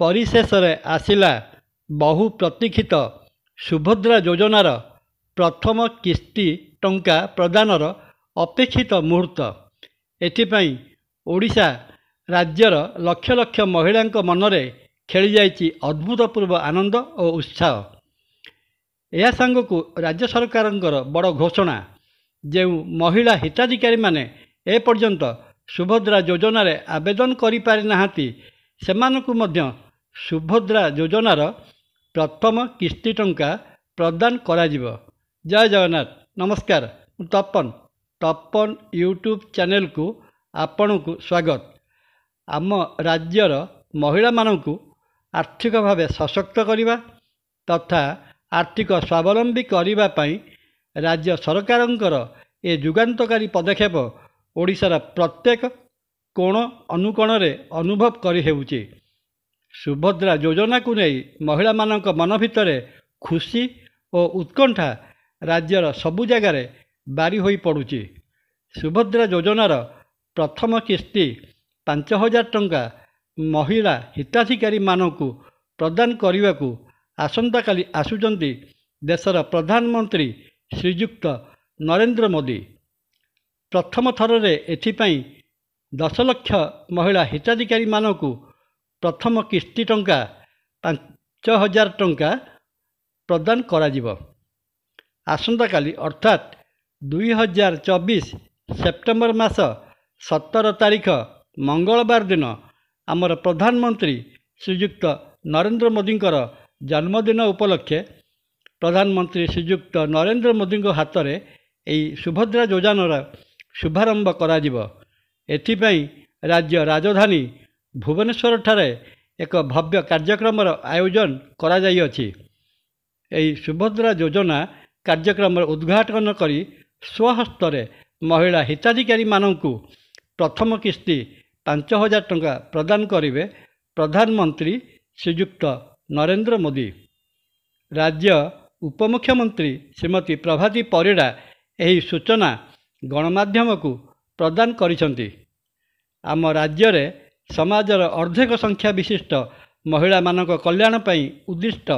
परिशेषरे आसिला बहु प्रतीक्षित सुभद्रा योजनार प्रथम किस्ती टंका प्रदानर अपेक्षित मुहूर्त। एथिपाई ओडिशा राज्यर लक्ष लक्ष महिलांक मनरे खेली जाइछि अद्भुतपूर्व आनंद और उत्साह। यह सांगकु राज्य सरकारंकर बड़ घोषणा जे महिला हिताधिकारी माने ए पर्यंत सुभद्रा योजना रे आवेदन करि पारि नाहांती सेमानकु मध्य सुभद्रा योजनार प्रथम किस्ती टंका प्रदान कराजिबो। जय जगन्नाथ। नमस्कार, तपन यूट्यूब चैनल को आपनकु स्वागत। आम राज्यर महिला मानकु आर्थिक भाव सशक्त करिबा तथा आर्थिक स्वावलंबी करिबा पई राज्य सरकारंकर ए जुगान्तकारी पदक्षेप ओडिशार प्रत्येक कोण अनुकोण रे अनुभव करि हेउछि। सुभद्रा योजना को नहीं महिला मानक मन भितर खुशी और उत्कंठा राज्यर सबु जगार बारी होई पड़ुछि। सुभद्रा योजनार प्रथम किस्ती 5,000 टंका महिला हिताधिकारी मानकु प्रदान करने आसंता काली आसुचंती देशर प्रधानमंत्री श्रीयुक्त नरेंद्र मोदी। प्रथम थर रे एथिपाई 10 लाख महिला हिताधिकारी मानकु प्रथम किस्ती टंका 5,000 टंका प्रदान कराजिबो। आसंता काली अर्थात 2024 सेप्टेम्बर मास 17 तारीख मंगलवार दिन आमर प्रधानमंत्री श्रीयुक्त नरेंद्र मोदींकर जन्मदिन उपलक्षे प्रधानमंत्री श्रीयुक्त नरेंद्र मोदी हाथ में यही सुभद्रा योजनार शुभारंभ कराजिबो। एथिपाई राज्य राजधानी भुवनेश्वर ठारे एक भव्य कार्यक्रम आयोजन करा जाई अछि। एही सुभद्रा योजना कार्यक्रम उद्घाटन करी स्वहस्तरे महिला हिताधिकारी मानकु प्रथम किस्ती 5,000 टंका प्रदान करिवे प्रधानमंत्री श्रीयुक्त नरेंद्र मोदी। राज्य उपमुख्यमंत्री श्रीमती प्रभाती परिडा एही सूचना गणमाध्यम को प्रदान करिसंती। आम राज्य रे समाजर अर्धेक संख्या विशिष्ट महिला मानक कल्याण पई उद्दिष्ट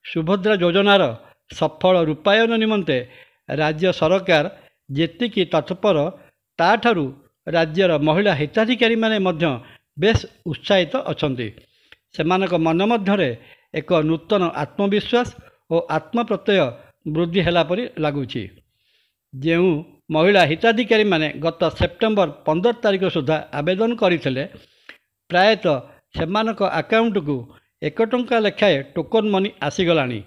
सुभद्रा योजनार सफल रूपायन निमंते राज्य सरकार जेतिकी तत्पर ताठारु राज्यर महिला हिताधिकारी माने मध्य बेस उत्साहित अछंती। सेमानक मन मध्यरे एक नूतन आत्मविश्वास और आत्मप्रत्यय वृद्धि हेला परि लागुछि। जेउ महिला हिताधिकारी माने गत सेप्टेम्बर 15 तारीख सुधा आवेदन करथिले प्रायतः सेमानक अकाउंट को 1 टंका लेखाए टोकन मनी आसीगलानी।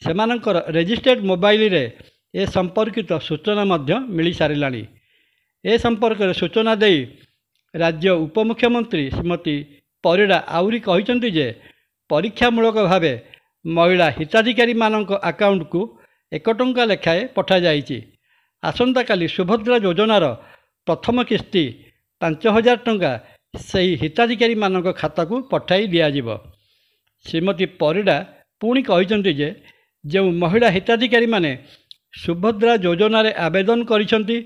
सेमानकर रेजिस्टर्ड मोबाइल रे ए संपर्कित सूचना मध्य मिली सारिलानी। ए संपर्क सूचना दे राज्य उपमुख्यमंत्री श्रीमती परिडा आउरी कहिसंती जे परीक्षामूलक भावे महिला हिताधिकारी मानक अकाउंट को 1 टंका लेखाए पठा जाइछि। आसंता काली सुभद्रा योजनार प्रथम किस्ती 5,000 टंका सही हिताधिकारी मानक खाता को पठाई दियाजिबो। श्रीमती परिडा पुणी कहिसंती जे जो महिला हिताधिकारी माने सुभद्रा योजना रे आवेदन करिसंती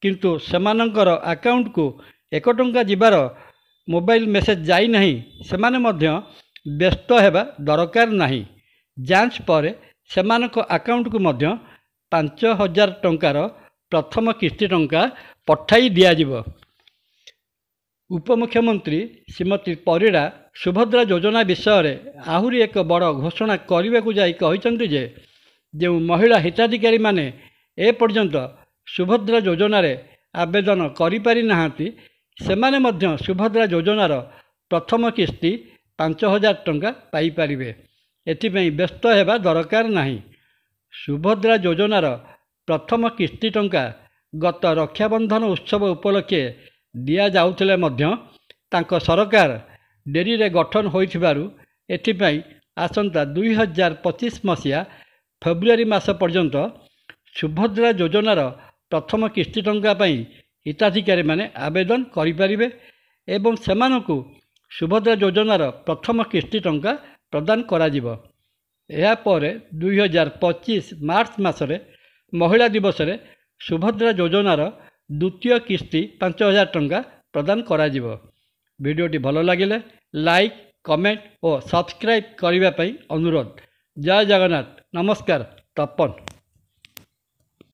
किंतु सेमानंकर अकाउंट को 1 टंका जिबार मोबाइल मेसेज जाई नहीं, सेमाने मध्य व्यस्त हेबा दरकार नहीं। जांच पर सेमानक अकाउंट को मध्य 5,000 टंकार प्रथम किस्ती टंका पठाई दियाजिबो। उपमुख्यमंत्री श्रीमती परिडा सुभद्रा योजना विषय रे आहुरी एक बड़ घोषणा करने को जाई कहिसंती जे जो महिला हिताधिकारी माने ए पर्यंत सुभद्रा योजना रे आवेदन करि पारि नाहांती सेमाने मध्य सुभद्रा योजनार प्रथम किस्ती 5,000 टंका पाई पारिबे। एथिपई व्यस्त हेबा दरकार नाही। सुभद्रा योजनार प्रथम किस्ती टंका गत रक्षाबंधन उत्सव उपलक्षे दिया जाउथिले मध्य तांको सरकार डेरी रे गठन होइथिबारु एथिपई आसंता 2025 मसीहा फेब्रुआरी मास पर्यंत सुभद्रा योजनार प्रथम किस्ती टंका पई हिताधिकारी माने आवेदन करि परिबे एवं सेमानकु सुभद्रा योजनार प्रथम किस्ती टंका प्रदान कराजिबो। या परे 2025 मार्च मासरे महिला दिवस रे सुभद्रा योजनार द्वितीय किस्ती 5,000 टंका प्रदान कराजिबो। वीडियोटी भल लगिले लाइक କମେଣ୍ଟ ଓ ସବସ୍କ୍ରାଇବ୍ କରିବା ପାଇଁ ଅନୁରୋଧ। ଜୟ ଜଗନ୍ନାଥ। ନମସ୍କାର। ତପନ।